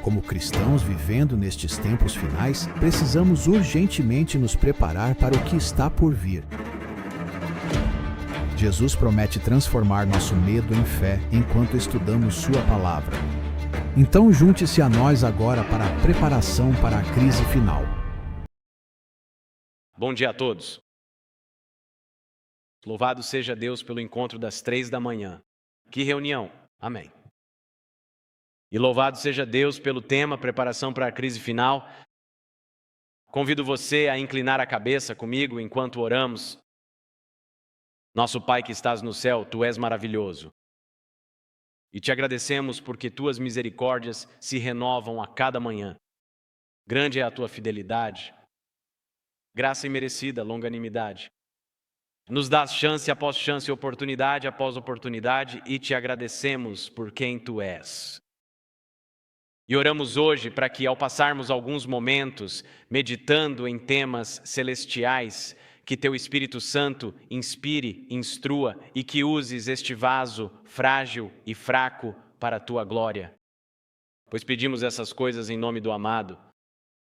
Como cristãos vivendo nestes tempos finais, precisamos urgentemente nos preparar para o que está por vir. Jesus promete transformar nosso medo em fé enquanto estudamos Sua palavra. Então junte-se a nós agora para a preparação para a crise final. Bom dia a todos. Louvado seja Deus pelo encontro das 3 da manhã. Que reunião. Amém. E louvado seja Deus pelo tema preparação para a crise final. Convido você a inclinar a cabeça comigo enquanto oramos. Nosso Pai que estás no céu, Tu és maravilhoso. E te agradecemos porque Tuas misericórdias se renovam a cada manhã. Grande é a Tua fidelidade, graça imerecida, longanimidade. Nos dás chance após chance, oportunidade após oportunidade e te agradecemos por quem Tu és. E oramos hoje para que, ao passarmos alguns momentos meditando em temas celestiais, que Teu Espírito Santo inspire, instrua e que uses este vaso frágil e fraco para a Tua glória. Pois pedimos essas coisas em nome do amado,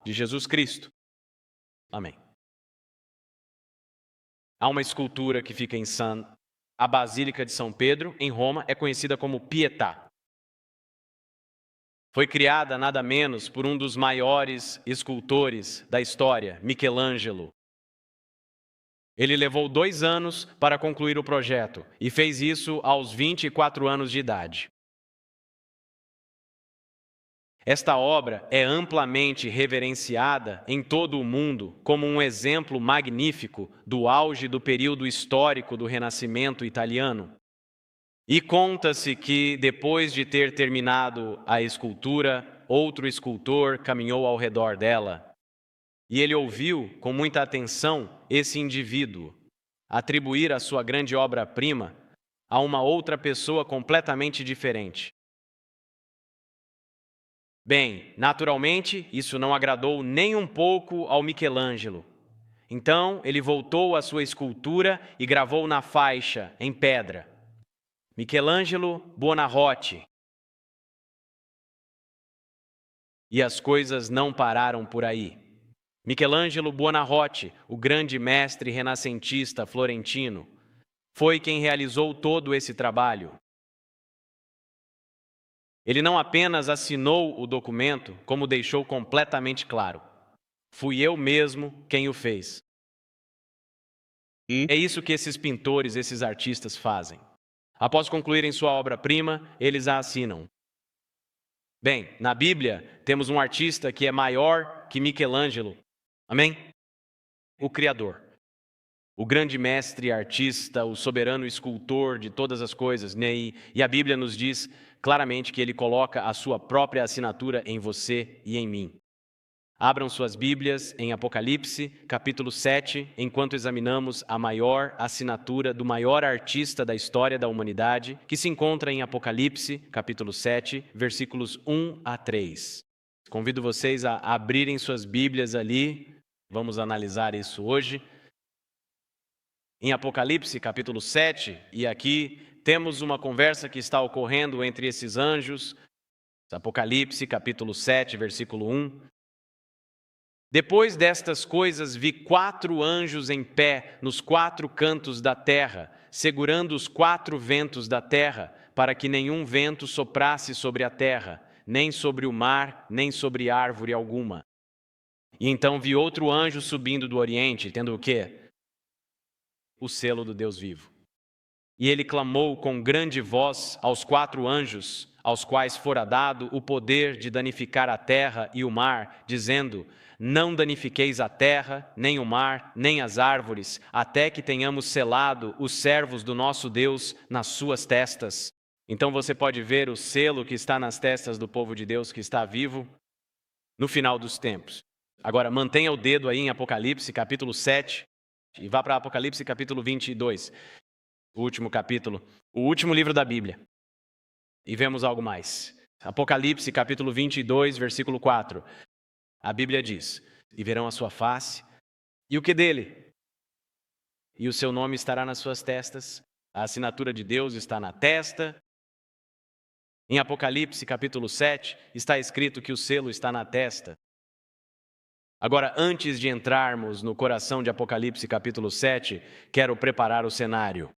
de Jesus Cristo. Amém. Há uma escultura que fica em a Basílica de São Pedro, em Roma, é conhecida como Pietà. Foi criada nada menos por um dos maiores escultores da história, Michelangelo. Ele levou 2 anos para concluir o projeto e fez isso aos 24 anos de idade. Esta obra é amplamente reverenciada em todo o mundo como um exemplo magnífico do auge do período histórico do Renascimento italiano. E conta-se que, depois de ter terminado a escultura, outro escultor caminhou ao redor dela. E ele ouviu, com muita atenção, esse indivíduo atribuir a sua grande obra-prima a uma outra pessoa completamente diferente. Bem, naturalmente, isso não agradou nem um pouco ao Michelangelo. Então, ele voltou à sua escultura e gravou na faixa, em pedra, Michelangelo Buonarroti. E as coisas não pararam por aí. Michelangelo Buonarroti, o grande mestre renascentista florentino, foi quem realizou todo esse trabalho. Ele não apenas assinou o documento, como deixou completamente claro: fui eu mesmo quem o fez. É isso que esses pintores, esses artistas fazem. Após concluírem sua obra-prima, eles a assinam. Bem, na Bíblia, temos um artista que é maior que Michelangelo. Amém? O Criador. O grande mestre artista, o soberano escultor de todas as coisas, né? E a Bíblia nos diz claramente que ele coloca a sua própria assinatura em você e em mim. Abram suas Bíblias em Apocalipse, capítulo 7, enquanto examinamos a maior assinatura do maior artista da história da humanidade, que se encontra em Apocalipse, capítulo 7, versículos 1 a 3. Convido vocês a abrirem suas Bíblias ali, vamos analisar isso hoje. Em Apocalipse, capítulo 7, e aqui temos uma conversa que está ocorrendo entre esses anjos. Apocalipse, capítulo 7, versículo 1. Depois destas coisas vi 4 anjos em pé nos 4 cantos da terra, segurando os 4 ventos da terra, para que nenhum vento soprasse sobre a terra, nem sobre o mar, nem sobre árvore alguma. E então vi outro anjo subindo do oriente, tendo o quê? O selo do Deus vivo. E ele clamou com grande voz aos 4 anjos, aos quais fora dado o poder de danificar a terra e o mar, dizendo: não danifiqueis a terra, nem o mar, nem as árvores, até que tenhamos selado os servos do nosso Deus nas suas testas. Então você pode ver o selo que está nas testas do povo de Deus que está vivo no final dos tempos. Agora, mantenha o dedo aí em Apocalipse, capítulo 7, e vá para Apocalipse, capítulo 22, o último capítulo, o último livro da Bíblia. E vemos algo mais. Apocalipse, capítulo 22, versículo 4. A Bíblia diz: e verão a sua face, e o que dele? E o seu nome estará nas suas testas, a assinatura de Deus está na testa. Em Apocalipse, capítulo 7, está escrito que o selo está na testa. Agora, antes de entrarmos no coração de Apocalipse, capítulo 7, quero preparar o cenário.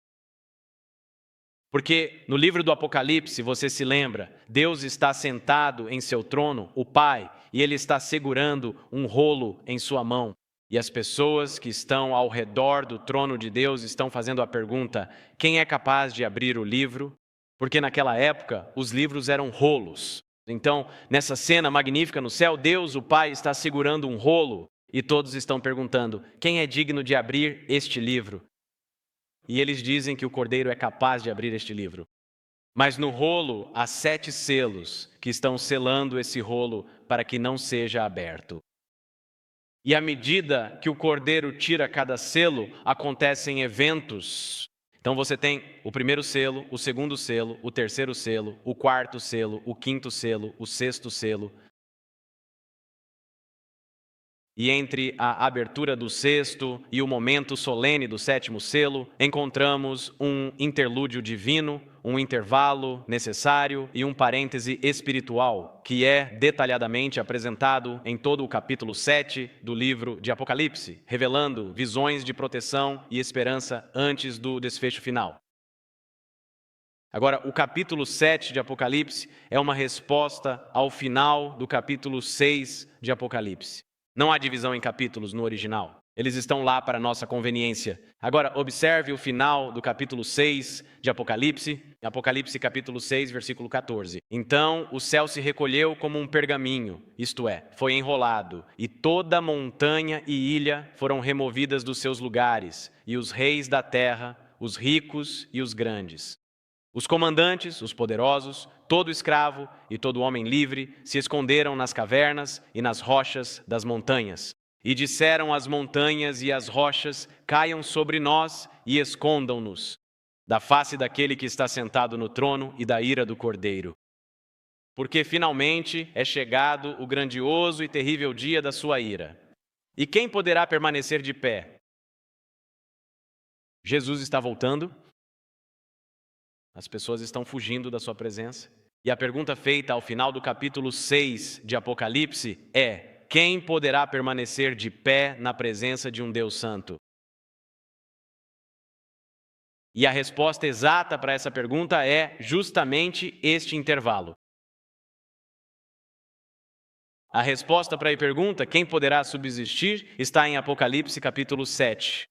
Porque no livro do Apocalipse, você se lembra, Deus está sentado em seu trono, o Pai, e Ele está segurando um rolo em sua mão. E as pessoas que estão ao redor do trono de Deus estão fazendo a pergunta: quem é capaz de abrir o livro? Porque naquela época, os livros eram rolos. Então, nessa cena magnífica no céu, Deus, o Pai, está segurando um rolo e todos estão perguntando: quem é digno de abrir este livro? E eles dizem que o Cordeiro é capaz de abrir este livro. Mas no rolo há 7 selos que estão selando esse rolo para que não seja aberto. E à medida que o Cordeiro tira cada selo, acontecem eventos. Então você tem o primeiro selo, o segundo selo, o terceiro selo, o quarto selo, o quinto selo, o sexto selo. E entre a abertura do sexto e o momento solene do sétimo selo, encontramos um interlúdio divino, um intervalo necessário e um parêntese espiritual, que é detalhadamente apresentado em todo o capítulo 7 do livro de Apocalipse, revelando visões de proteção e esperança antes do desfecho final. Agora, o capítulo 7 de Apocalipse é uma resposta ao final do capítulo 6 de Apocalipse. Não há divisão em capítulos no original. Eles estão lá para nossa conveniência. Agora, observe o final do capítulo 6 de Apocalipse. Apocalipse capítulo 6, versículo 14. Então o céu se recolheu como um pergaminho, isto é, foi enrolado, e toda montanha e ilha foram removidas dos seus lugares, e os reis da terra, os ricos e os grandes. Os comandantes, os poderosos, todo escravo e todo homem livre se esconderam nas cavernas e nas rochas das montanhas. E disseram às montanhas e às rochas: caiam sobre nós e escondam-nos da face daquele que está sentado no trono e da ira do Cordeiro. Porque finalmente é chegado o grandioso e terrível dia da sua ira. E quem poderá permanecer de pé? Jesus está voltando. As pessoas estão fugindo da sua presença. E a pergunta feita ao final do capítulo 6 de Apocalipse é: quem poderá permanecer de pé na presença de um Deus santo? E a resposta exata para essa pergunta é justamente este intervalo. A resposta para a pergunta, quem poderá subsistir, está em Apocalipse capítulo 7.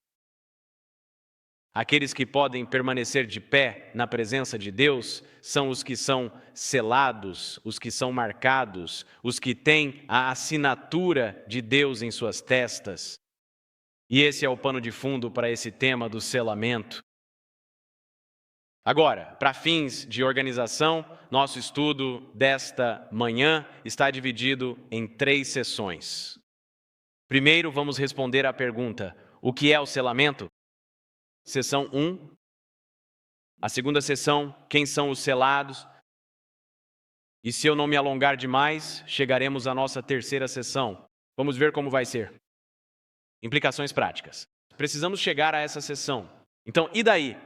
Aqueles que podem permanecer de pé na presença de Deus são os que são selados, os que são marcados, os que têm a assinatura de Deus em suas testas. E esse é o pano de fundo para esse tema do selamento. Agora, para fins de organização, nosso estudo desta manhã está dividido em 3 sessões. Primeiro, vamos responder à pergunta: o que é o selamento? Sessão 1. A segunda sessão, quem são os selados? E se eu não me alongar demais, chegaremos à nossa terceira sessão. Vamos ver como vai ser. Implicações práticas. Precisamos chegar a essa sessão. Então, e daí?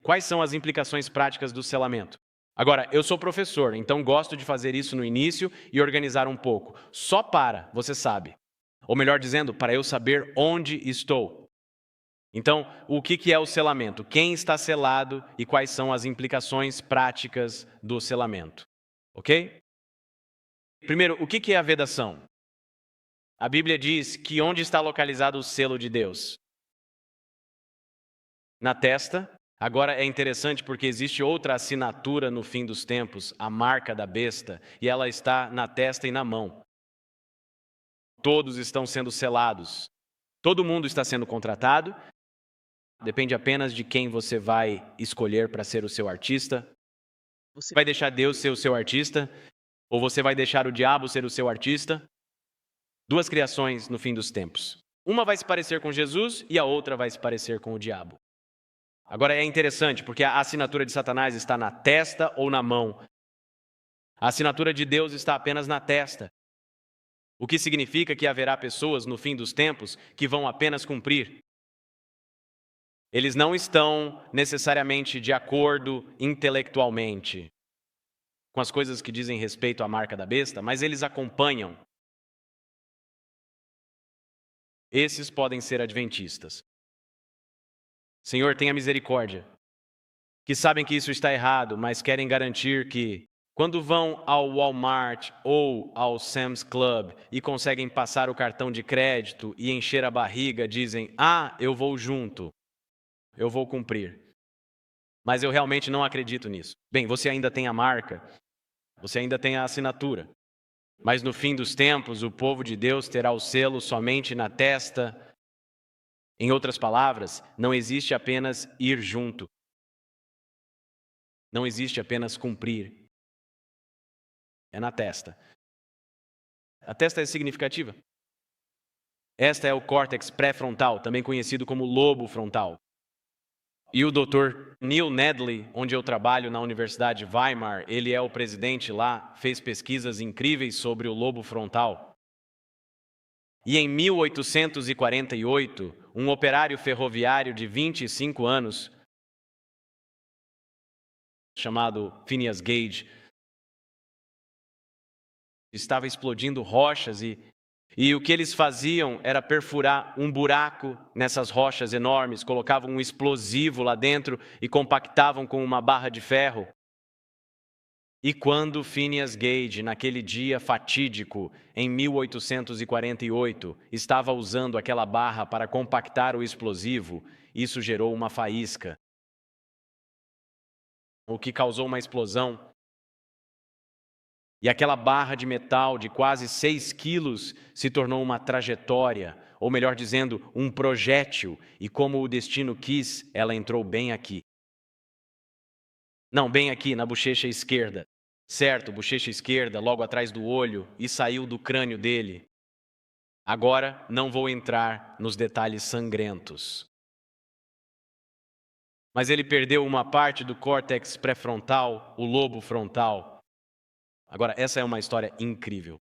Quais são as implicações práticas do selamento? Agora, eu sou professor, então gosto de fazer isso no início e organizar um pouco. Só para, você sabe. Ou melhor dizendo, para eu saber onde estou. Então, o que é o selamento? Quem está selado e quais são as implicações práticas do selamento? Ok? Primeiro, o que é a vedação? A Bíblia diz que onde está localizado o selo de Deus? Na testa. Agora é interessante porque existe outra assinatura no fim dos tempos, a marca da besta, e ela está na testa e na mão. Todos estão sendo selados. Todo mundo está sendo contratado. Depende apenas de quem você vai escolher para ser o seu artista. Você vai deixar Deus ser o seu artista? Ou você vai deixar o diabo ser o seu artista? 2 criações no fim dos tempos. Uma vai se parecer com Jesus e a outra vai se parecer com o diabo. Agora é interessante porque a assinatura de Satanás está na testa ou na mão. A assinatura de Deus está apenas na testa. O que significa que haverá pessoas no fim dos tempos que vão apenas cumprir. Eles não estão necessariamente de acordo intelectualmente com as coisas que dizem respeito à marca da besta, mas eles acompanham. Esses podem ser adventistas. Senhor, tenha misericórdia, que sabem que isso está errado, mas querem garantir que, quando vão ao Walmart ou ao Sam's Club e conseguem passar o cartão de crédito e encher a barriga, dizem: "Ah, eu vou junto, eu vou cumprir." Mas eu realmente não acredito nisso. Bem, você ainda tem a marca, você ainda tem a assinatura, mas no fim dos tempos, o povo de Deus terá o selo somente na testa. Em outras palavras, não existe apenas ir junto. Não existe apenas cumprir. É na testa. A testa é significativa. Esta é o córtex pré-frontal, também conhecido como lobo frontal. E o Dr. Neil Nedley, onde eu trabalho na Universidade de Weimar, ele é o presidente lá, fez pesquisas incríveis sobre o lobo frontal. E em 1848, um operário ferroviário de 25 anos, chamado Phineas Gage, estava explodindo rochas e o que eles faziam era perfurar um buraco nessas rochas enormes, colocavam um explosivo lá dentro e compactavam com uma barra de ferro. E quando Phineas Gage, naquele dia fatídico, em 1848, estava usando aquela barra para compactar o explosivo, isso gerou uma faísca, o que causou uma explosão. E aquela barra de metal de quase 6 quilos se tornou uma trajetória, ou melhor dizendo, um projétil, e como o destino quis, ela entrou bem aqui. Não, bem aqui, na bochecha esquerda. Certo, bochecha esquerda, logo atrás do olho, e saiu do crânio dele. Agora não vou entrar nos detalhes sangrentos. Mas ele perdeu uma parte do córtex pré-frontal, o lobo frontal. Agora, essa é uma história incrível.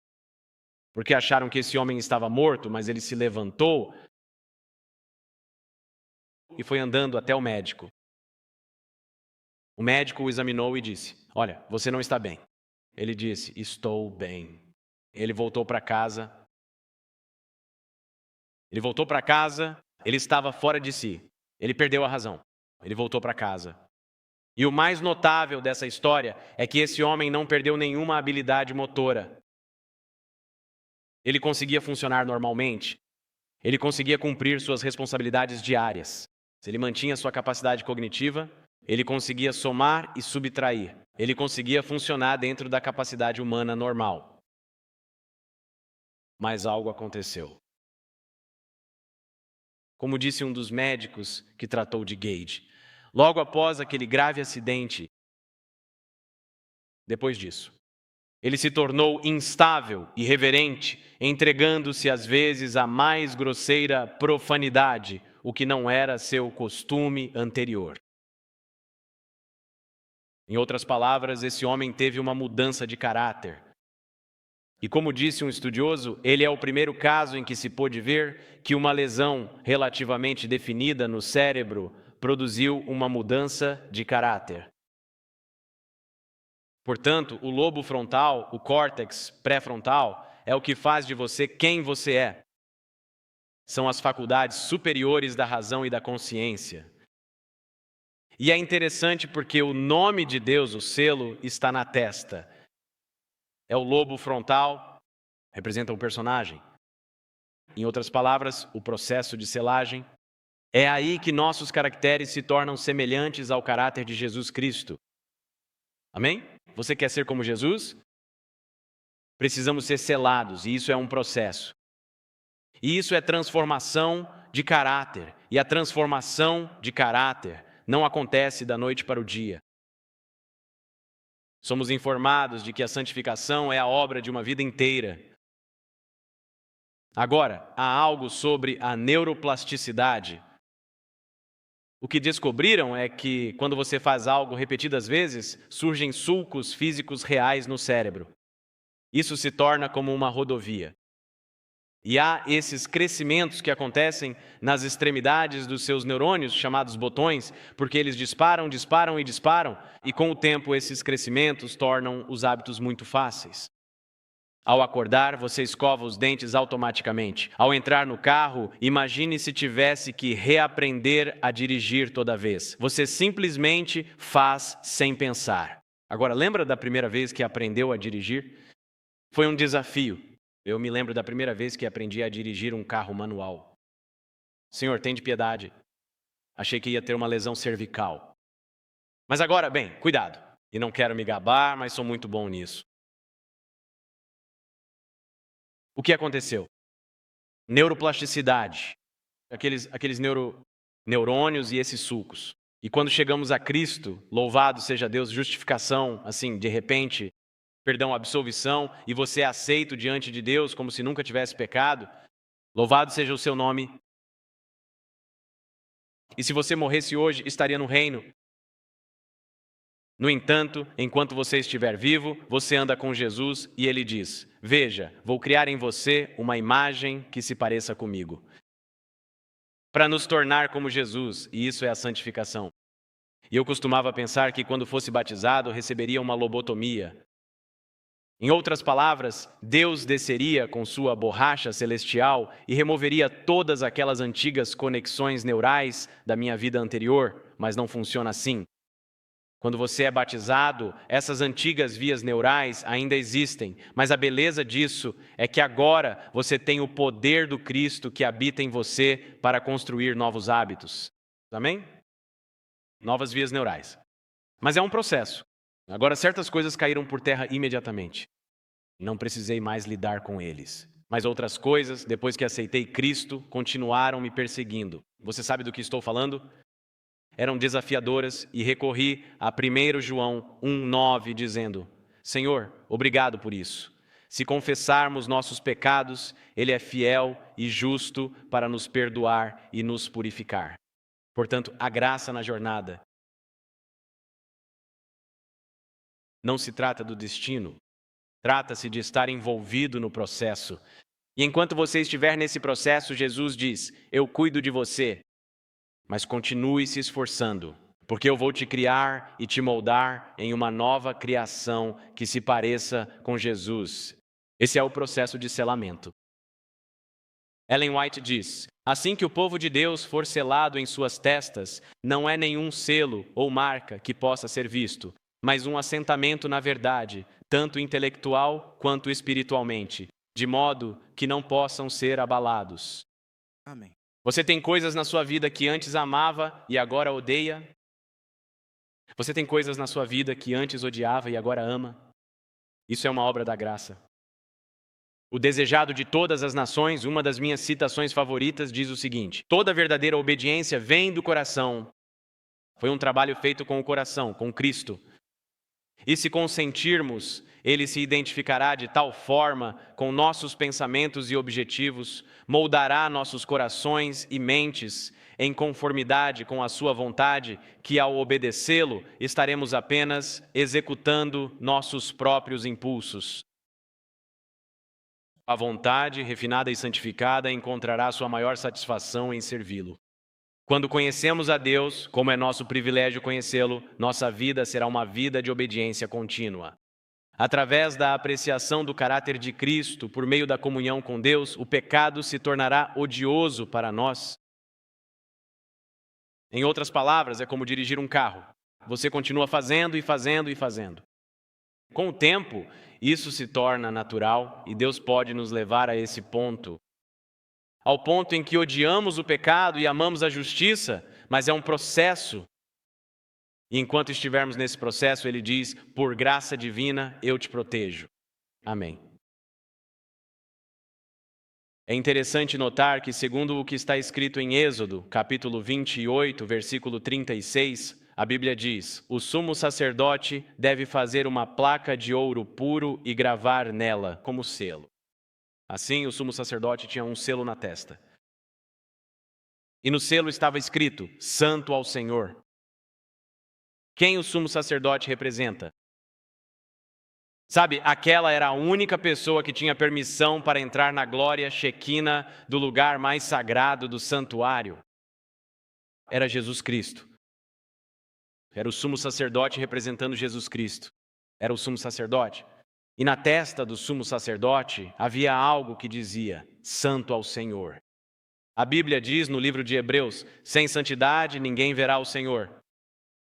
Porque acharam que esse homem estava morto, mas ele se levantou e foi andando até o médico. O médico o examinou e disse: "Olha, você não está bem." Ele disse: "Estou bem." Ele voltou para casa. Ele estava fora de si. Ele perdeu a razão. Ele voltou para casa. E o mais notável dessa história é que esse homem não perdeu nenhuma habilidade motora. Ele conseguia funcionar normalmente. Ele conseguia cumprir suas responsabilidades diárias. Se ele mantinha sua capacidade cognitiva, ele conseguia somar e subtrair. Ele conseguia funcionar dentro da capacidade humana normal. Mas algo aconteceu. Como disse um dos médicos que tratou de Gage, logo após aquele grave acidente, depois disso, ele se tornou instável, irreverente, entregando-se às vezes à mais grosseira profanidade, o que não era seu costume anterior. Em outras palavras, esse homem teve uma mudança de caráter. E como disse um estudioso, ele é o primeiro caso em que se pôde ver que uma lesão relativamente definida no cérebro produziu uma mudança de caráter. Portanto, o lobo frontal, o córtex pré-frontal, é o que faz de você quem você é. São as faculdades superiores da razão e da consciência. E é interessante porque o nome de Deus, o selo, está na testa. É o lobo frontal, representa o personagem. Em outras palavras, o processo de selagem. É aí que nossos caracteres se tornam semelhantes ao caráter de Jesus Cristo. Amém? Você quer ser como Jesus? Precisamos ser selados, e isso é um processo. E isso é transformação de caráter. E a transformação de caráter não acontece da noite para o dia. Somos informados de que a santificação é a obra de uma vida inteira. Agora, há algo sobre a neuroplasticidade. O que descobriram é que, quando você faz algo repetidas vezes, surgem sulcos físicos reais no cérebro. Isso se torna como uma rodovia. E há esses crescimentos que acontecem nas extremidades dos seus neurônios, chamados botões, porque eles disparam, disparam e disparam, e com o tempo esses crescimentos tornam os hábitos muito fáceis. Ao acordar, você escova os dentes automaticamente. Ao entrar no carro, imagine se tivesse que reaprender a dirigir toda vez. Você simplesmente faz sem pensar. Agora, lembra da primeira vez que aprendeu a dirigir? Foi um desafio. Eu me lembro da primeira vez que aprendi a dirigir um carro manual. Senhor, tem de piedade. Achei que ia ter uma lesão cervical. Mas agora, bem, cuidado. E não quero me gabar, mas sou muito bom nisso. O que aconteceu? Neuroplasticidade. Aqueles neurônios e esses sulcos. E quando chegamos a Cristo, louvado seja Deus, justificação, assim, de repente, perdão, absolvição, e você é aceito diante de Deus como se nunca tivesse pecado, louvado seja o seu nome. E se você morresse hoje, estaria no reino. No entanto, enquanto você estiver vivo, você anda com Jesus e ele diz: veja, vou criar em você uma imagem que se pareça comigo. Para nos tornar como Jesus, e isso é a santificação. E eu costumava pensar que quando fosse batizado, receberia uma lobotomia. Em outras palavras, Deus desceria com sua borracha celestial e removeria todas aquelas antigas conexões neurais da minha vida anterior, mas não funciona assim. Quando você é batizado, essas antigas vias neurais ainda existem, mas a beleza disso é que agora você tem o poder do Cristo que habita em você para construir novos hábitos. Amém? Novas vias neurais. Mas é um processo. Agora, certas coisas caíram por terra imediatamente. Não precisei mais lidar com eles. Mas outras coisas, depois que aceitei Cristo, continuaram me perseguindo. Você sabe do que estou falando? Eram desafiadoras e recorri a 1 João 1,9, dizendo: Senhor, obrigado por isso. Se confessarmos nossos pecados, Ele é fiel e justo para nos perdoar e nos purificar. Portanto, a graça na jornada não se trata do destino, trata-se de estar envolvido no processo. E enquanto você estiver nesse processo, Jesus diz: eu cuido de você, mas continue se esforçando, porque eu vou te criar e te moldar em uma nova criação que se pareça com Jesus. Esse é o processo de selamento. Ellen White diz: assim que o povo de Deus for selado em suas testas, não é nenhum selo ou marca que possa ser visto, mas um assentamento na verdade, tanto intelectual quanto espiritualmente, de modo que não possam ser abalados. Amém. Você tem coisas na sua vida que antes amava e agora odeia? Você tem coisas na sua vida que antes odiava e agora ama? Isso é uma obra da graça. O desejado de todas as nações, uma das minhas citações favoritas, diz o seguinte: toda verdadeira obediência vem do coração. Foi um trabalho feito com o coração, com Cristo. E se consentirmos, Ele se identificará de tal forma com nossos pensamentos e objetivos, moldará nossos corações e mentes em conformidade com a sua vontade, que ao obedecê-lo, estaremos apenas executando nossos próprios impulsos. A vontade, refinada e santificada, encontrará sua maior satisfação em servi-lo. Quando conhecemos a Deus, como é nosso privilégio conhecê-lo, nossa vida será uma vida de obediência contínua. Através da apreciação do caráter de Cristo, por meio da comunhão com Deus, o pecado se tornará odioso para nós. Em outras palavras, é como dirigir um carro. Você continua fazendo e fazendo e fazendo. Com o tempo, isso se torna natural e Deus pode nos levar a esse ponto. Ao ponto em que odiamos o pecado e amamos a justiça, mas é um processo. E enquanto estivermos nesse processo, ele diz: por graça divina, eu te protejo. Amém. É interessante notar que, segundo o que está escrito em Êxodo, capítulo 28, versículo 36, a Bíblia diz: o sumo sacerdote deve fazer uma placa de ouro puro e gravar nela como selo. Assim, o sumo sacerdote tinha um selo na testa. E no selo estava escrito: Santo ao Senhor. Quem o sumo sacerdote representa? Sabe, aquela era a única pessoa que tinha permissão para entrar na glória Shequina do lugar mais sagrado do santuário. Era Jesus Cristo. Era o sumo sacerdote representando Jesus Cristo. Era o sumo sacerdote. E na testa do sumo sacerdote havia algo que dizia: Santo ao Senhor. A Bíblia diz no livro de Hebreus: sem santidade ninguém verá o Senhor.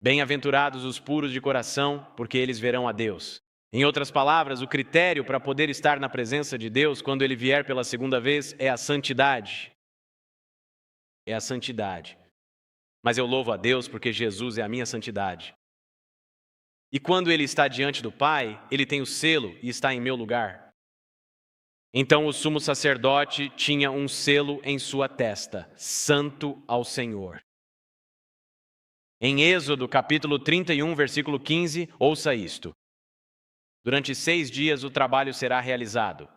Bem-aventurados os puros de coração, porque eles verão a Deus. Em outras palavras, o critério para poder estar na presença de Deus quando Ele vier pela segunda vez é a santidade. É a santidade. Mas eu louvo a Deus porque Jesus é a minha santidade. E quando Ele está diante do Pai, Ele tem o selo e está em meu lugar. Então o sumo sacerdote tinha um selo em sua testa: Santo ao Senhor. Em Êxodo, capítulo 31, versículo 15, ouça isto. Durante 6 dias o trabalho será realizado,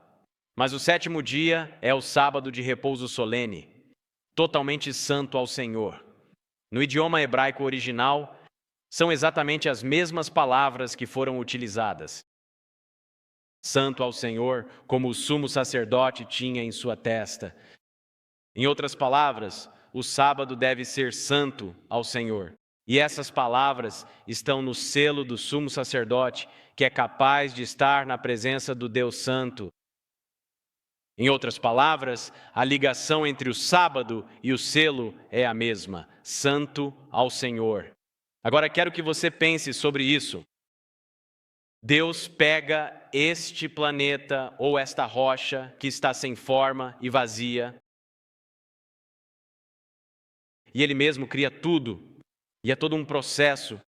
mas o 7º dia é o sábado de repouso solene, totalmente santo ao Senhor. No idioma hebraico original, são exatamente as mesmas palavras que foram utilizadas. Santo ao Senhor, como o sumo sacerdote tinha em sua testa. Em outras palavras, o sábado deve ser santo ao Senhor. E essas palavras estão no selo do sumo sacerdote, que é capaz de estar na presença do Deus Santo. Em outras palavras, a ligação entre o sábado e o selo é a mesma: santo ao Senhor. Agora quero que você pense sobre isso. Deus pega este planeta ou esta rocha que está sem forma e vazia, e Ele mesmo cria tudo. E é todo um processo.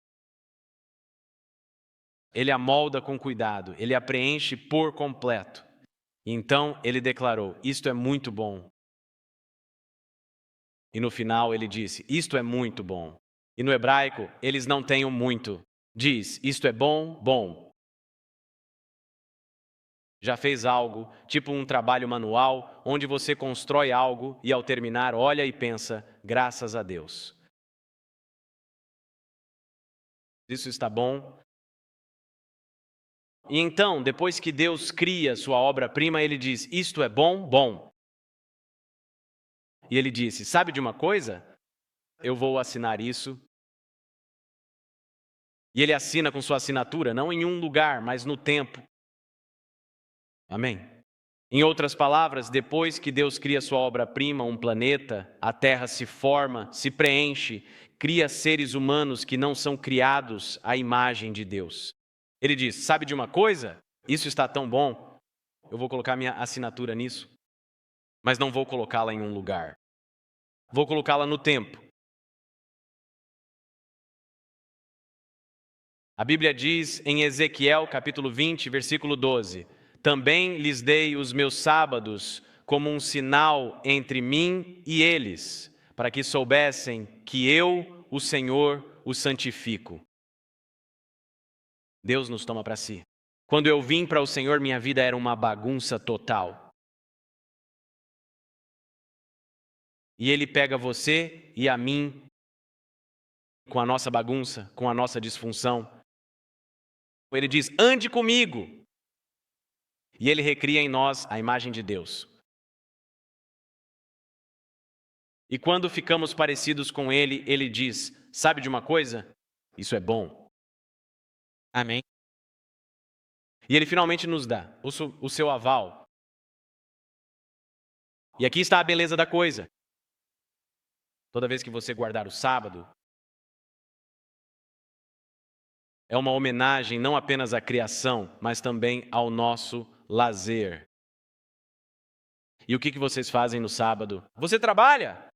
Ele a molda com cuidado, ele a preenche por completo. E então ele declarou: isto é muito bom. E no final ele disse: isto é muito bom. E no hebraico, eles não têm o muito. Diz: isto é bom, bom. Já fez algo, tipo um trabalho manual, onde você constrói algo e ao terminar olha e pensa: graças a Deus. Isso está bom? E então, depois que Deus cria sua obra-prima, Ele diz: isto é bom, bom. E Ele disse: sabe de uma coisa? Eu vou assinar isso. E Ele assina com sua assinatura, não em um lugar, mas no tempo. Amém? Em outras palavras, depois que Deus cria sua obra-prima, um planeta, a Terra se forma, se preenche, cria seres humanos que não são criados à imagem de Deus. Ele diz: sabe de uma coisa? Isso está tão bom, eu vou colocar minha assinatura nisso, mas não vou colocá-la em um lugar. Vou colocá-la no tempo. A Bíblia diz em Ezequiel, capítulo 20, versículo 12: também lhes dei os meus sábados como um sinal entre mim e eles, para que soubessem que eu, o Senhor, os santifico. Deus nos toma para si. Quando eu vim para o Senhor, minha vida era uma bagunça total. E Ele pega você e a mim, com a nossa bagunça, com a nossa disfunção. Ele diz: ande comigo. E Ele recria em nós a imagem de Deus. E quando ficamos parecidos com Ele, Ele diz: sabe de uma coisa? Isso é bom. Amém? E Ele finalmente nos dá o seu aval. E aqui está a beleza da coisa. Toda vez que você guardar o sábado, é uma homenagem não apenas à criação, mas também ao nosso lazer. E o que vocês fazem no sábado? Você trabalha?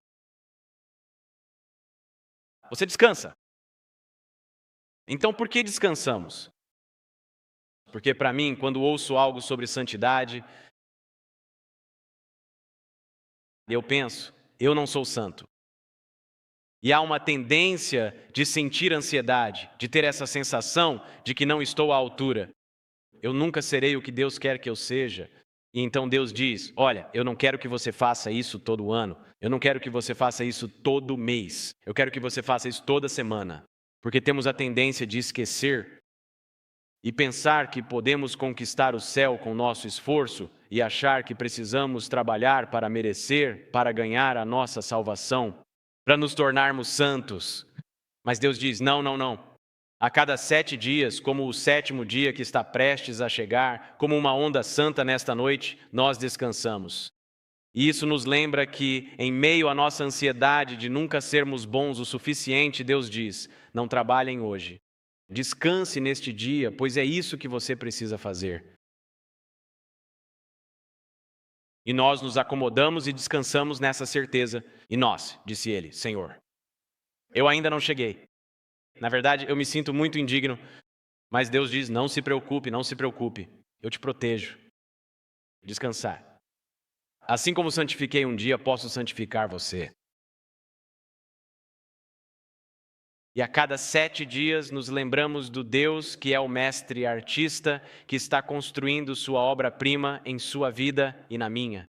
Você descansa? Então por que descansamos? Porque para mim, quando ouço algo sobre santidade, eu penso: eu não sou santo. E há uma tendência de sentir ansiedade, de ter essa sensação de que não estou à altura. Eu nunca serei o que Deus quer que eu seja. E então Deus diz: olha, eu não quero que você faça isso todo ano. Eu não quero que você faça isso todo mês. Eu quero que você faça isso toda semana. Porque temos a tendência de esquecer E pensar que podemos conquistar o céu com nosso esforço e achar que precisamos trabalhar para merecer, para ganhar a nossa salvação, para nos tornarmos santos. Mas Deus diz: não, não, não. A cada 7 dias, como o 7º dia que está prestes a chegar, como uma onda santa nesta noite, nós descansamos. E isso nos lembra que, em meio à nossa ansiedade de nunca sermos bons o suficiente, Deus diz: não trabalhem hoje. Descanse neste dia, pois é isso que você precisa fazer. E nós nos acomodamos e descansamos nessa certeza. E nós, disse ele, Senhor, eu ainda não cheguei. Na verdade, eu me sinto muito indigno, mas Deus diz: não se preocupe, não se preocupe. Eu te protejo. Descansar. Assim como santifiquei um dia, posso santificar você. E a cada 7 dias nos lembramos do Deus que é o mestre artista que está construindo sua obra-prima em sua vida e na minha.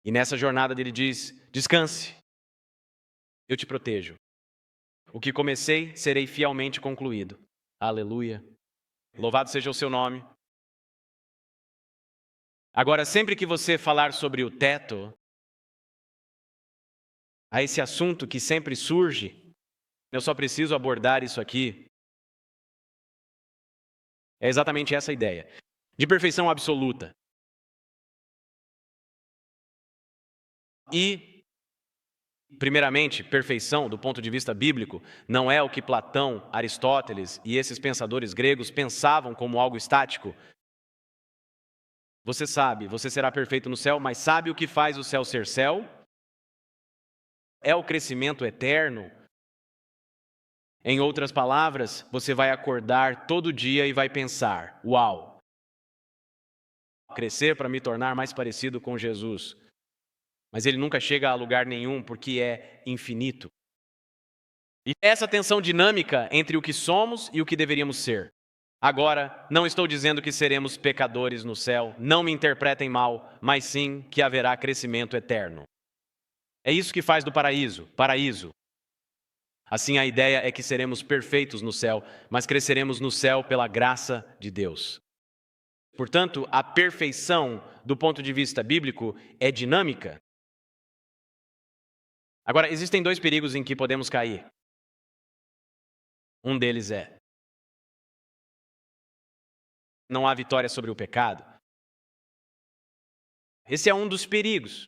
E nessa jornada ele diz: descanse, eu te protejo. O que comecei, serei fielmente concluído. Aleluia. Louvado seja o seu nome. Agora, sempre que você falar sobre o teto, a esse assunto que sempre surge, eu só preciso abordar isso aqui. É exatamente essa a ideia. De perfeição absoluta. E, primeiramente, perfeição, do ponto de vista bíblico, não é o que Platão, Aristóteles e esses pensadores gregos pensavam como algo estático. Você sabe, você será perfeito no céu, mas sabe o que faz o céu ser céu? É o crescimento eterno. Em outras palavras, você vai acordar todo dia e vai pensar: uau, crescer para me tornar mais parecido com Jesus. Mas ele nunca chega a lugar nenhum porque é infinito. E essa tensão dinâmica entre o que somos e o que deveríamos ser. Agora, não estou dizendo que seremos pecadores no céu, não me interpretem mal, mas sim que haverá crescimento eterno. É isso que faz do paraíso, paraíso. Assim, a ideia é que seremos perfeitos no céu, mas cresceremos no céu pela graça de Deus. Portanto, a perfeição, do ponto de vista bíblico, é dinâmica. Agora, existem 2 perigos em que podemos cair. Um deles é: não há vitória sobre o pecado. Esse é um dos perigos.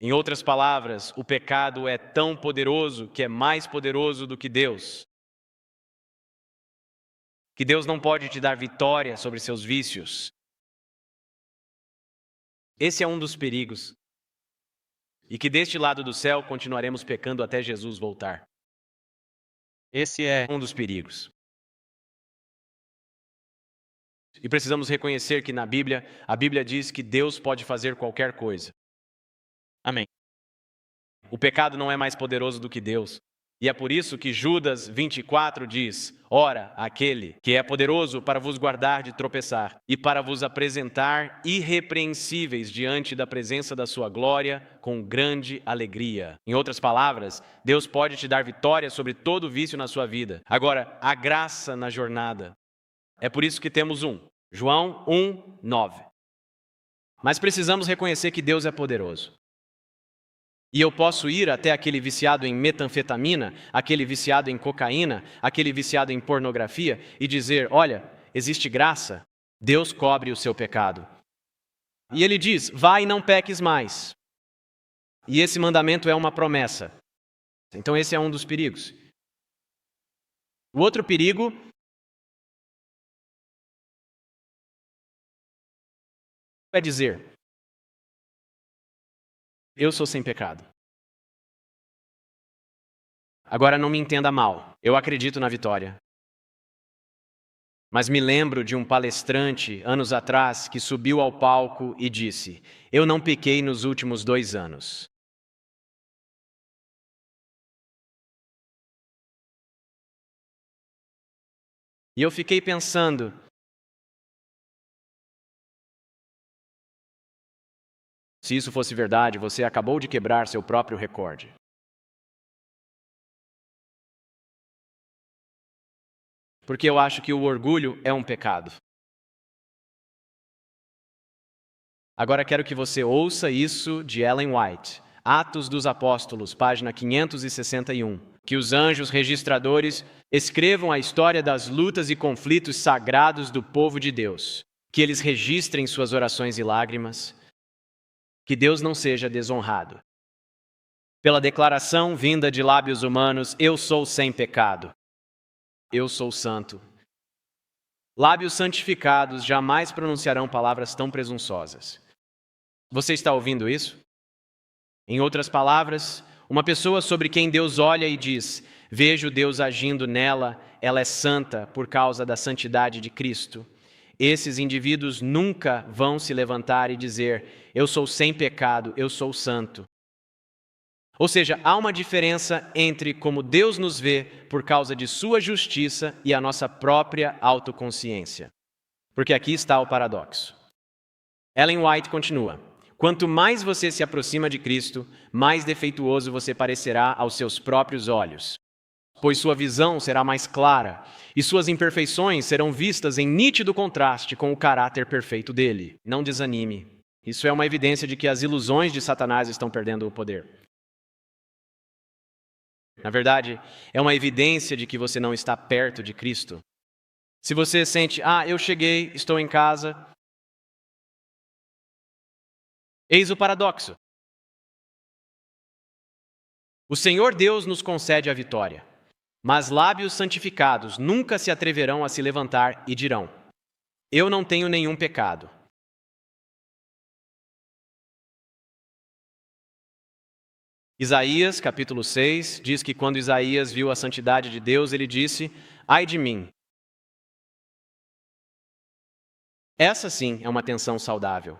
Em outras palavras, o pecado é tão poderoso que é mais poderoso do que Deus. Que Deus não pode te dar vitória sobre seus vícios. Esse é um dos perigos. E que deste lado do céu continuaremos pecando até Jesus voltar. Esse é um dos perigos. E precisamos reconhecer que na Bíblia, a Bíblia diz que Deus pode fazer qualquer coisa. Amém. O pecado não é mais poderoso do que Deus. E é por isso que Judas 24 diz: ora, aquele que é poderoso para vos guardar de tropeçar e para vos apresentar irrepreensíveis diante da presença da sua glória com grande alegria. Em outras palavras, Deus pode te dar vitória sobre todo vício na sua vida. Agora, a graça na jornada. É por isso que temos João 1:9. Mas precisamos reconhecer que Deus é poderoso. E eu posso ir até aquele viciado em metanfetamina, aquele viciado em cocaína, aquele viciado em pornografia e dizer: olha, existe graça, Deus cobre o seu pecado. E ele diz: vai e não peques mais. E esse mandamento é uma promessa. Então esse é um dos perigos. O outro perigo é dizer: eu sou sem pecado. Agora não me entenda mal, eu acredito na vitória. Mas me lembro de um palestrante, anos atrás, que subiu ao palco e disse: eu não pequei nos últimos 2 anos. E eu fiquei pensando, se isso fosse verdade, você acabou de quebrar seu próprio recorde. porque eu acho que o orgulho é um pecado. Agora quero que você ouça isso de Ellen White, Atos dos Apóstolos, página 561. Que os anjos registradores escrevam a história das lutas e conflitos sagrados do povo de Deus. Que eles registrem suas orações e lágrimas. Que Deus não seja desonrado. Pela declaração vinda de lábios humanos, eu sou sem pecado. Eu sou santo. Lábios santificados jamais pronunciarão palavras tão presunçosas. Você está ouvindo isso? Em outras palavras, uma pessoa sobre quem Deus olha e diz: vejo Deus agindo nela, ela é santa por causa da santidade de Cristo. Esses indivíduos nunca vão se levantar e dizer: eu sou sem pecado, eu sou santo. Ou seja, há uma diferença entre como Deus nos vê por causa de sua justiça e a nossa própria autoconsciência. Porque aqui está o paradoxo. Ellen White continua: quanto mais você se aproxima de Cristo, mais defeituoso você parecerá aos seus próprios olhos, pois sua visão será mais clara e suas imperfeições serão vistas em nítido contraste com o caráter perfeito dele. Não desanime. Isso é uma evidência de que as ilusões de Satanás estão perdendo o poder. Na verdade, é uma evidência de que você não está perto de Cristo. Se você sente: eu cheguei, estou em casa. Eis o paradoxo. O Senhor Deus nos concede a vitória, mas lábios santificados nunca se atreverão a se levantar e dirão: eu não tenho nenhum pecado. Isaías, capítulo 6, diz que quando Isaías viu a santidade de Deus, ele disse: ai de mim. Essa sim é uma tensão saudável.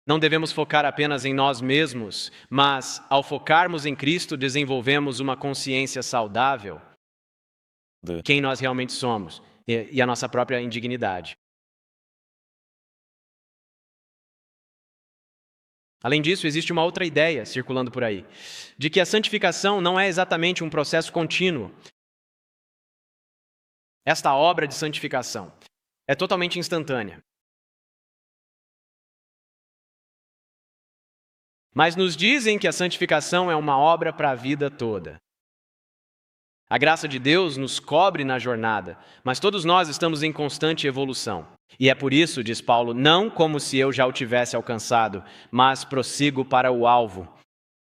Não devemos focar apenas em nós mesmos, mas, ao focarmos em Cristo, desenvolvemos uma consciência saudável de quem nós realmente somos e a nossa própria indignidade. Além disso, existe uma outra ideia circulando por aí, de que a santificação não é exatamente um processo contínuo. Esta obra de santificação é totalmente instantânea. Mas nos dizem que a santificação é uma obra para a vida toda. A graça de Deus nos cobre na jornada, mas todos nós estamos em constante evolução. E é por isso, diz Paulo, não como se eu já o tivesse alcançado, mas prossigo para o alvo.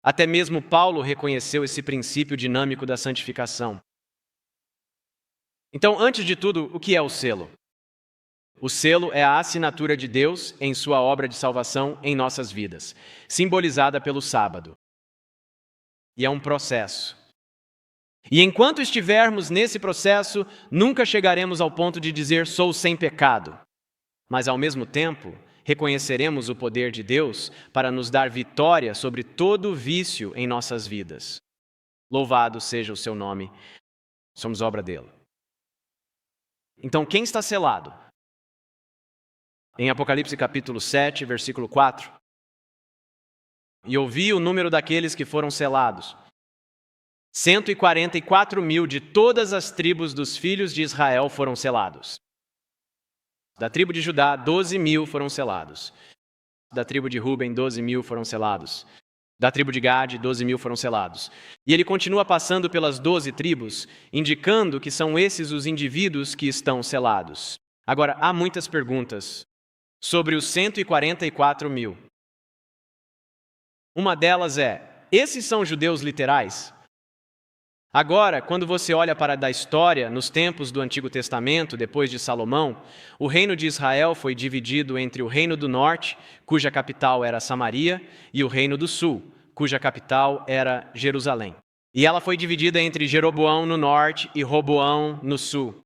Até mesmo Paulo reconheceu esse princípio dinâmico da santificação. Então, antes de tudo, o que é o selo? O selo é a assinatura de Deus em sua obra de salvação em nossas vidas, simbolizada pelo sábado. E é um processo. E enquanto estivermos nesse processo, nunca chegaremos ao ponto de dizer sou sem pecado. Mas ao mesmo tempo, reconheceremos o poder de Deus para nos dar vitória sobre todo vício em nossas vidas. Louvado seja o seu nome, somos obra dele. Então, quem está selado? Em Apocalipse capítulo 7, versículo 4. E ouvi o número daqueles que foram selados. 144.000 de todas as tribos dos filhos de Israel foram selados. Da tribo de Judá, 12.000 foram selados. Da tribo de Ruben, 12.000 foram selados. Da tribo de Gade, 12.000 foram selados. E ele continua passando pelas 12 tribos, indicando que são esses os indivíduos que estão selados. Agora, há muitas perguntas sobre os 144.000. Uma delas é: esses são judeus literais? Agora, quando você olha para a história, nos tempos do Antigo Testamento, depois de Salomão, o reino de Israel foi dividido entre o reino do norte, cuja capital era Samaria, e o reino do sul, cuja capital era Jerusalém. E ela foi dividida entre Jeroboão no norte e Roboão no sul.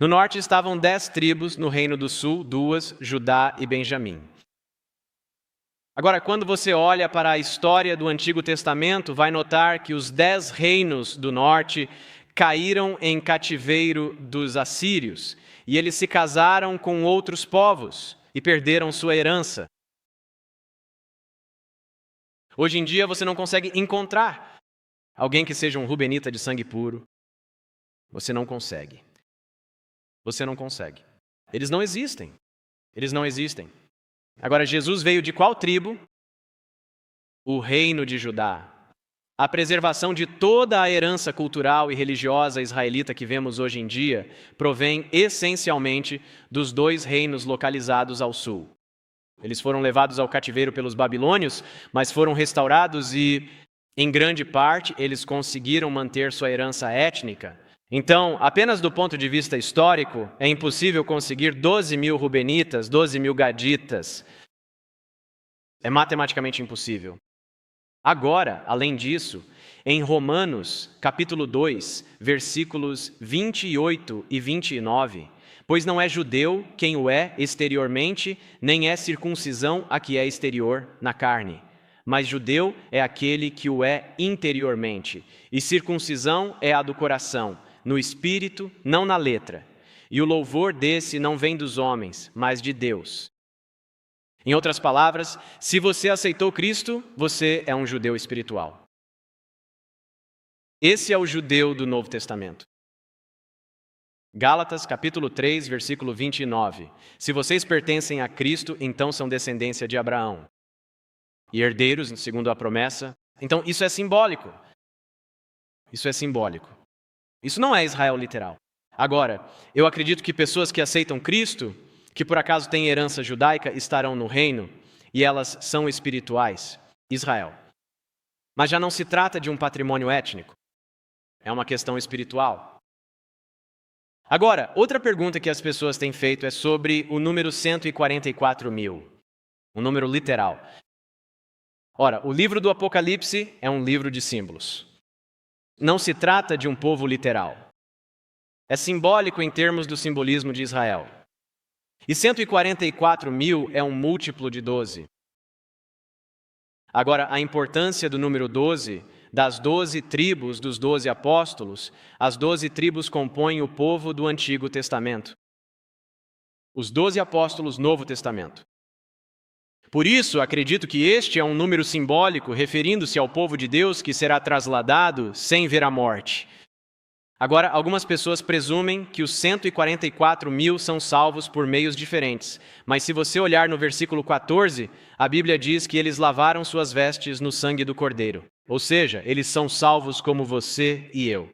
No norte estavam 10 tribos, no reino do sul, 2, Judá e Benjamim. Agora, quando você olha para a história do Antigo Testamento, vai notar que os 10 reinos do norte caíram em cativeiro dos assírios, e eles se casaram com outros povos e perderam sua herança. Hoje em dia você não consegue encontrar alguém que seja um rubenita de sangue puro, Você não consegue. Você não consegue. Eles não existem. Eles não existem. Agora, Jesus veio de qual tribo? O reino de Judá. A preservação de toda a herança cultural e religiosa israelita que vemos hoje em dia provém essencialmente dos dois reinos localizados ao sul. Eles foram levados ao cativeiro pelos babilônios, mas foram restaurados e, em grande parte, eles conseguiram manter sua herança étnica. Então, apenas do ponto de vista histórico, é impossível conseguir 12.000 rubenitas, 12.000 gaditas. É matematicamente impossível. Agora, além disso, em Romanos, capítulo 2, versículos 28 e 29, pois não é judeu quem o é exteriormente, nem é circuncisão a que é exterior na carne, mas judeu é aquele que o é interiormente, e circuncisão é a do coração, no espírito, não na letra. E o louvor desse não vem dos homens, mas de Deus. Em outras palavras, se você aceitou Cristo, você é um judeu espiritual. Esse é o judeu do Novo Testamento. Gálatas, capítulo 3, versículo 29. Se vocês pertencem a Cristo, então são descendência de Abraão. E herdeiros, segundo a promessa. Então, isso é simbólico. Isso é simbólico. Isso não é Israel literal. Agora, eu acredito que pessoas que aceitam Cristo, que por acaso têm herança judaica, estarão no reino, e elas são espirituais, Israel. Mas já não se trata de um patrimônio étnico, é uma questão espiritual. Agora, outra pergunta que as pessoas têm feito é sobre o número 144.000, um número literal. Ora, o livro do Apocalipse é um livro de símbolos. Não se trata de um povo literal. É simbólico em termos do simbolismo de Israel. E 144.000 é um múltiplo de 12. Agora, a importância do número 12, das 12 tribos dos 12 apóstolos, as 12 tribos compõem o povo do Antigo Testamento. Os 12 apóstolos, Novo Testamento. Por isso, acredito que este é um número simbólico, referindo-se ao povo de Deus que será trasladado sem ver a morte. Agora, algumas pessoas presumem que os 144.000 são salvos por meios diferentes, mas se você olhar no versículo 14, a Bíblia diz que eles lavaram suas vestes no sangue do Cordeiro, ou seja, eles são salvos como você e eu.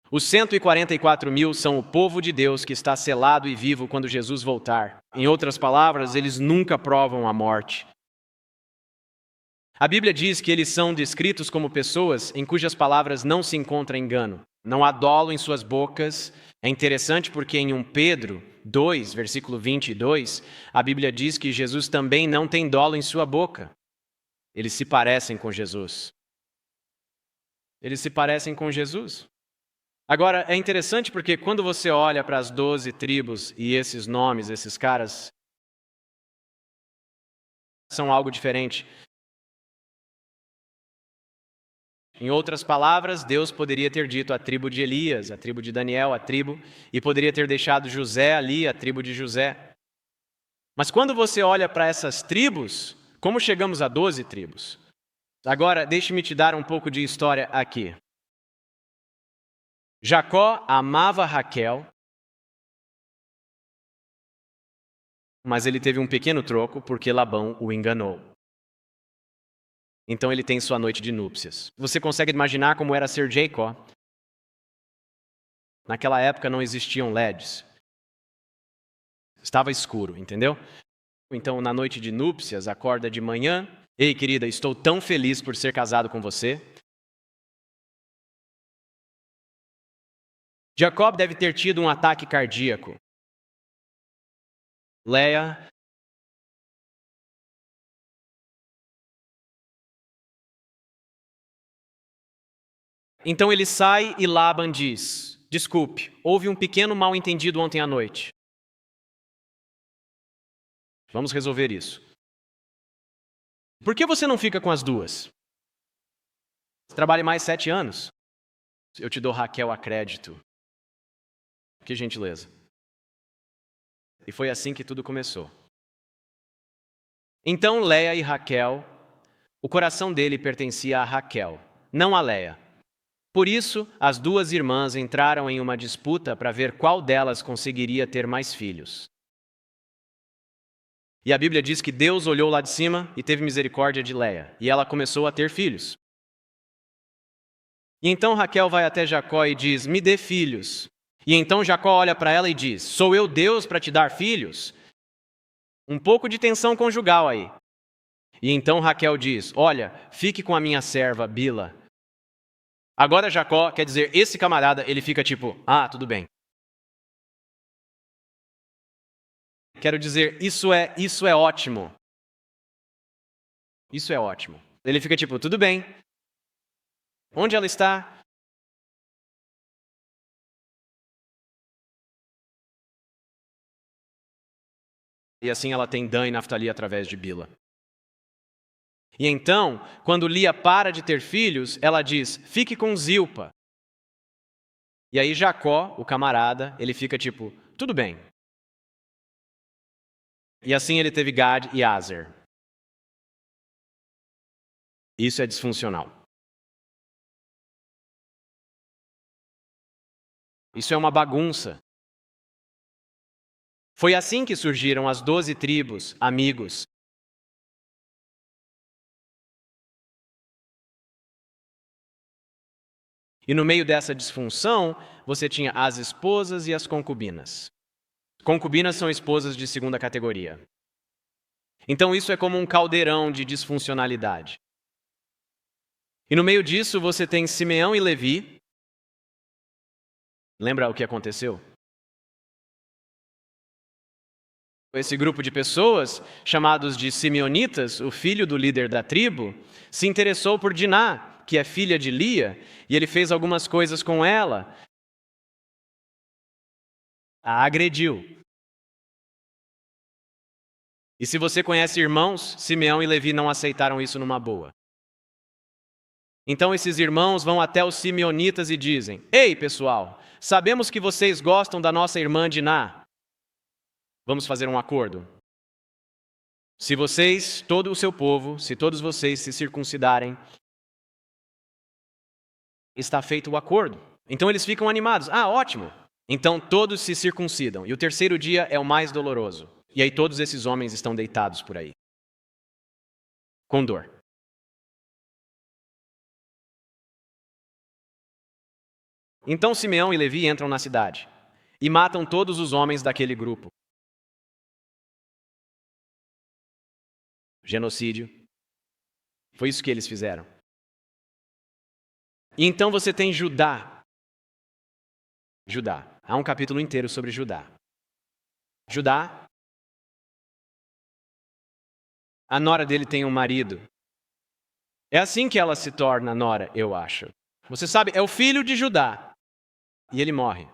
Os 144.000 são o povo de Deus que está selado e vivo quando Jesus voltar. Em outras palavras, eles nunca provam a morte. A Bíblia diz que eles são descritos como pessoas em cujas palavras não se encontra engano. Não há dolo em suas bocas. É interessante porque em 1 Pedro 2, versículo 22, a Bíblia diz que Jesus também não tem dolo em sua boca. Eles se parecem com Jesus. Eles se parecem com Jesus. Agora, é interessante porque quando você olha para as 12 tribos e esses nomes, esses caras, são algo diferente. Em outras palavras, Deus poderia ter dito a tribo de Elias, a tribo de Daniel, e poderia ter deixado José ali, a tribo de José. Mas quando você olha para essas tribos, como chegamos a 12 tribos? Agora, deixe-me te dar um pouco de história aqui. Jacó amava Raquel, mas ele teve um pequeno troco porque Labão o enganou. Então ele tem sua noite de núpcias. Você consegue imaginar como era ser Jacó? Naquela época não existiam LEDs. Estava escuro, entendeu? Então na noite de núpcias, acorda de manhã. Ei, querida, estou tão feliz por ser casado com você. Jacob deve ter tido um ataque cardíaco. Leia. Então ele sai e Laban diz: desculpe, houve um pequeno mal-entendido ontem à noite. Vamos resolver isso. Por que você não fica com as duas? Trabalhe mais 7 anos. Eu te dou Raquel a crédito. Que gentileza. E foi assim que tudo começou. Então Leia e Raquel, o coração dele pertencia a Raquel, não a Leia. Por isso, as duas irmãs entraram em uma disputa para ver qual delas conseguiria ter mais filhos. E a Bíblia diz que Deus olhou lá de cima e teve misericórdia de Léia, e ela começou a ter filhos. E então Raquel vai até Jacó e diz: me dê filhos. E então Jacó olha para ela e diz: sou eu Deus para te dar filhos? Um pouco de tensão conjugal aí. E então Raquel diz: olha, fique com a minha serva Bila. Agora Jacó, quer dizer, esse camarada, ele fica tipo: ah, tudo bem. Quero dizer, isso é ótimo. Isso é ótimo. Ele fica tipo: tudo bem. Onde ela está? E assim ela tem Dan e Naftali através de Bila. E então, quando Lia para de ter filhos, ela diz: fique com Zilpa. E aí Jacó, o camarada, ele fica tipo: tudo bem. E assim ele teve Gad e Aser. Isso é disfuncional. Isso é uma bagunça. Foi assim que surgiram as 12 tribos, amigos. E no meio dessa disfunção, você tinha as esposas e as concubinas. Concubinas são esposas de segunda categoria. Então isso é como um caldeirão de disfuncionalidade. E no meio disso você tem Simeão e Levi. Lembra o que aconteceu? Esse grupo de pessoas, chamados de simeonitas, o filho do líder da tribo, se interessou por Diná, que é filha de Lia, e ele fez algumas coisas com ela. A agrediu. E se você conhece irmãos, Simeão e Levi não aceitaram isso numa boa. Então esses irmãos vão até os simeonitas e dizem: ei, pessoal, sabemos que vocês gostam da nossa irmã Diná. Vamos fazer um acordo. Se vocês, todo o seu povo, se todos vocês se circuncidarem, está feito o acordo. Então eles ficam animados. Ah, ótimo. Então todos se circuncidam. E o terceiro dia é o mais doloroso. E aí todos esses homens estão deitados por aí, com dor. Então Simeão e Levi entram na cidade e matam todos os homens daquele grupo. Genocídio. Foi isso que eles fizeram. E então você tem Judá. Judá. Há um capítulo inteiro sobre Judá. Judá. A nora dele tem um marido. É assim que ela se torna nora, eu acho. Você sabe, é o filho de Judá. E ele morre.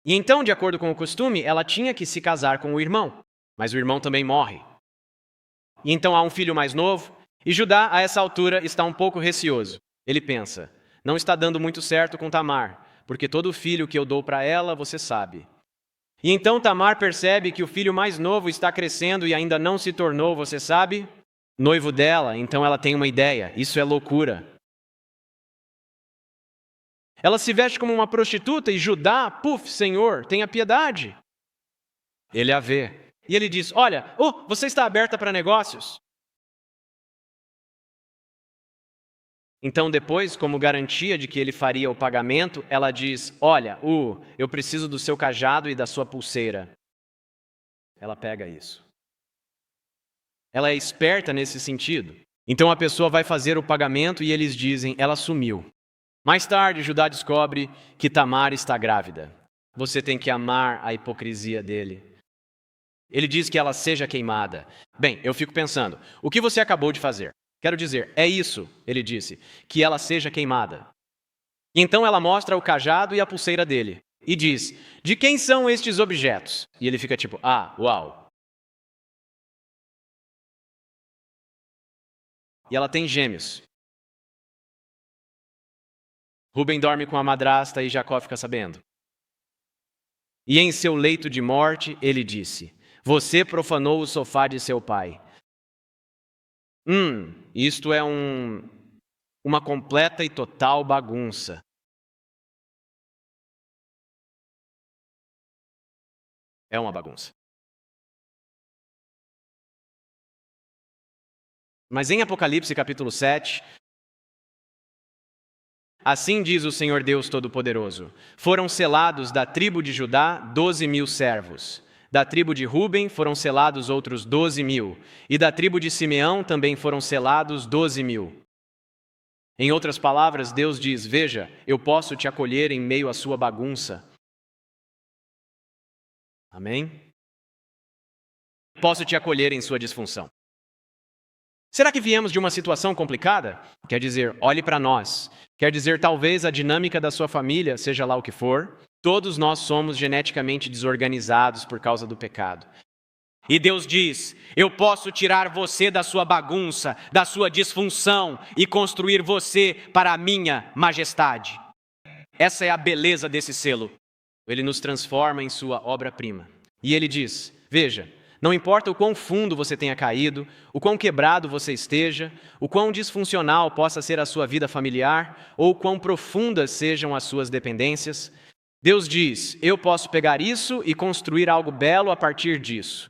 E então, de acordo com o costume, ela tinha que se casar com o irmão. Mas o irmão também morre. E então há um filho mais novo. E Judá, a essa altura, está um pouco receoso. Ele pensa: não está dando muito certo com Tamar, porque todo filho que eu dou para ela, você sabe. E então Tamar percebe que o filho mais novo está crescendo e ainda não se tornou, você sabe, noivo dela. Então ela tem uma ideia. Isso é loucura. Ela se veste como uma prostituta e Judá, puf, Senhor, tenha piedade. Ele a vê. E ele diz: olha, você está aberta para negócios? Então depois, como garantia de que ele faria o pagamento, ela diz: olha, eu preciso do seu cajado e da sua pulseira. Ela pega isso. Ela é esperta nesse sentido. Então a pessoa vai fazer o pagamento e eles dizem: ela sumiu. Mais tarde, Judá descobre que Tamar está grávida. Você tem que amar a hipocrisia dele. Ele diz que ela seja queimada. Bem, eu fico pensando, o que você acabou de fazer? Quero dizer, é isso, ele disse, que ela seja queimada. E então ela mostra o cajado e a pulseira dele e diz: de quem são estes objetos? E ele fica tipo: uau. E ela tem gêmeos. Rubem dorme com a madrasta e Jacó fica sabendo. E em seu leito de morte, ele disse: você profanou o sofá de seu pai. Isto é uma completa e total bagunça. É uma bagunça. Mas em Apocalipse capítulo 7, assim diz o Senhor Deus Todo-Poderoso: foram selados da tribo de Judá 12.000 servos. Da tribo de Ruben foram selados outros 12.000. E da tribo de Simeão também foram selados 12.000. Em outras palavras, Deus diz: veja, eu posso te acolher em meio à sua bagunça. Amém? Posso te acolher em sua disfunção. Será que viemos de uma situação complicada? Quer dizer, olhe para nós. Quer dizer, talvez a dinâmica da sua família, seja lá o que for, todos nós somos geneticamente desorganizados por causa do pecado. E Deus diz: eu posso tirar você da sua bagunça, da sua disfunção e construir você para a minha majestade. Essa é a beleza desse selo. Ele nos transforma em sua obra-prima. E ele diz: veja, não importa o quão fundo você tenha caído, o quão quebrado você esteja, o quão disfuncional possa ser a sua vida familiar, ou o quão profundas sejam as suas dependências, Deus diz: eu posso pegar isso e construir algo belo a partir disso.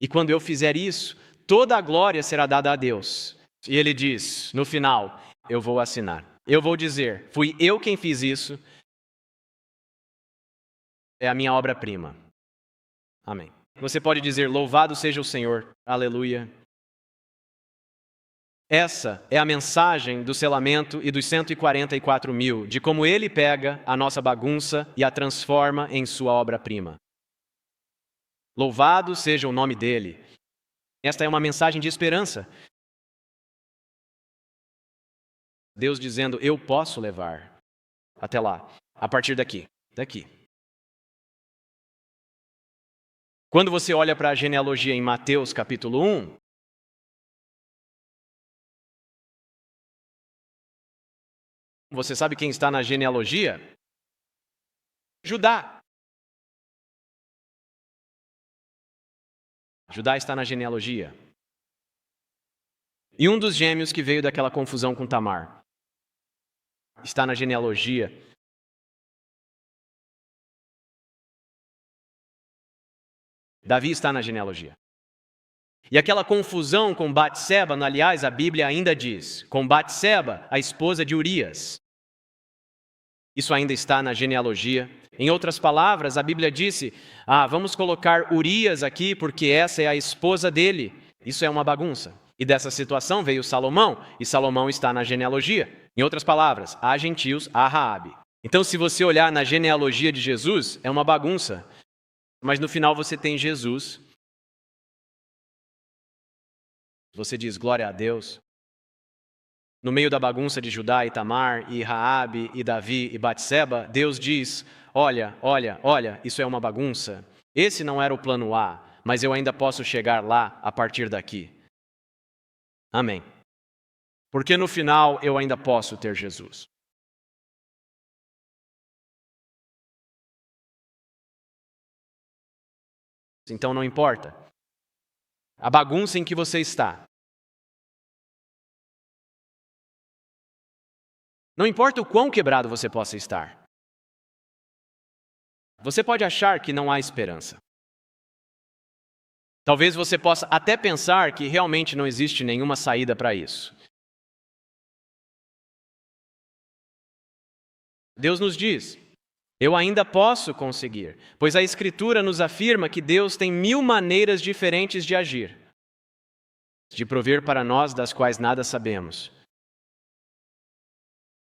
E quando eu fizer isso, toda a glória será dada a Deus. E ele diz, no final, eu vou assinar. Eu vou dizer, fui eu quem fiz isso, é a minha obra-prima. Amém. Você pode dizer, louvado seja o Senhor, aleluia. Essa é a mensagem do selamento e dos 144.000, de como ele pega a nossa bagunça e a transforma em sua obra-prima. Louvado seja o nome dele. Esta é uma mensagem de esperança. Deus dizendo, eu posso levar até lá, a partir daqui. Quando você olha para a genealogia em Mateus capítulo 1, você sabe quem está na genealogia? Judá. Judá está na genealogia. E um dos gêmeos que veio daquela confusão com Tamar está na genealogia. Davi está na genealogia. E aquela confusão com Batseba, aliás, a Bíblia ainda diz, com Batseba, a esposa de Urias. Isso ainda está na genealogia. Em outras palavras, a Bíblia disse, vamos colocar Urias aqui porque essa é a esposa dele. Isso é uma bagunça. E dessa situação veio Salomão, e Salomão está na genealogia. Em outras palavras, há gentios, há Raabe. Então, se você olhar na genealogia de Jesus, é uma bagunça. Mas no final você tem Jesus. Você diz, glória a Deus. No meio da bagunça de Judá e Tamar, e Raabe, e Davi, e Batseba, Deus diz, olha, isso é uma bagunça. Esse não era o plano A, mas eu ainda posso chegar lá a partir daqui. Amém. Porque no final eu ainda posso ter Jesus. Então não importa a bagunça em que você está. Não importa o quão quebrado você possa estar. Você pode achar que não há esperança. Talvez você possa até pensar que realmente não existe nenhuma saída para isso. Deus nos diz, eu ainda posso conseguir, pois a Escritura nos afirma que Deus tem 1000 maneiras diferentes de agir, de prover para nós das quais nada sabemos.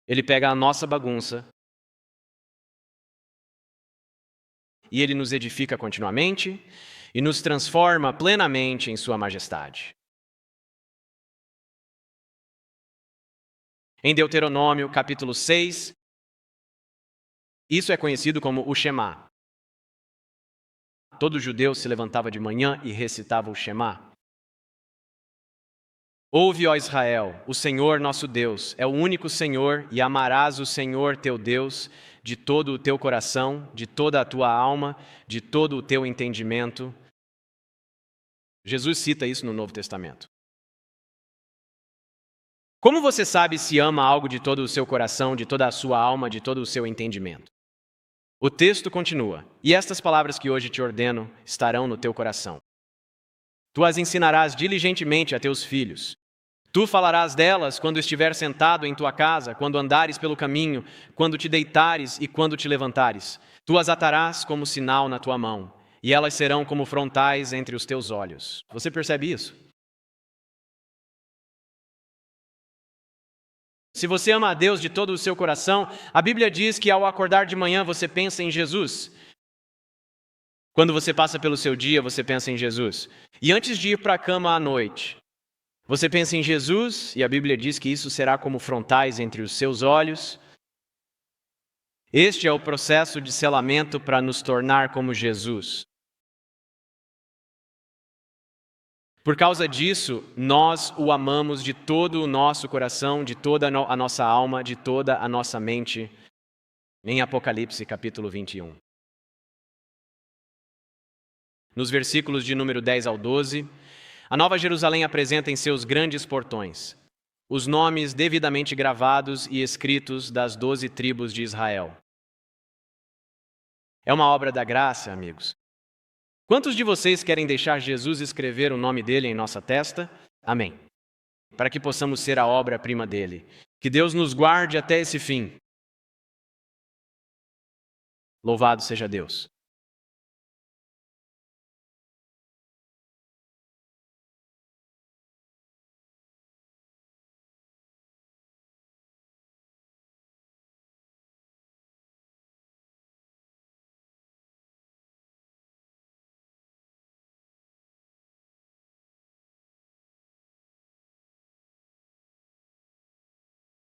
Ele pega a nossa bagunça e Ele nos edifica continuamente e nos transforma plenamente em Sua majestade. Em Deuteronômio, capítulo 6, isso é conhecido como o Shema. Todo judeu se levantava de manhã e recitava o Shema. Ouve, ó Israel, o Senhor nosso Deus é o único Senhor e amarás o Senhor teu Deus de todo o teu coração, de toda a tua alma, de todo o teu entendimento. Jesus cita isso no Novo Testamento. Como você sabe se ama algo de todo o seu coração, de toda a sua alma, de todo o seu entendimento? O texto continua: e estas palavras que hoje te ordeno estarão no teu coração. Tu as ensinarás diligentemente a teus filhos. Tu falarás delas quando estiver sentado em tua casa, quando andares pelo caminho, quando te deitares e quando te levantares. Tu as atarás como sinal na tua mão, e elas serão como frontais entre os teus olhos. Você percebe isso? Se você ama a Deus de todo o seu coração, a Bíblia diz que ao acordar de manhã você pensa em Jesus. Quando você passa pelo seu dia, você pensa em Jesus. E antes de ir para a cama à noite, você pensa em Jesus, e a Bíblia diz que isso será como frontais entre os seus olhos. Este é o processo de selamento para nos tornar como Jesus. Por causa disso, nós o amamos de todo o nosso coração, de toda a nossa alma, de toda a nossa mente, em Apocalipse capítulo 21. Nos versículos de número 10 ao 12, a Nova Jerusalém apresenta em seus grandes portões os nomes devidamente gravados e escritos das 12 tribos de Israel. É uma obra da graça, amigos. Quantos de vocês querem deixar Jesus escrever o nome dele em nossa testa? Amém. Para que possamos ser a obra-prima dele. Que Deus nos guarde até esse fim. Louvado seja Deus.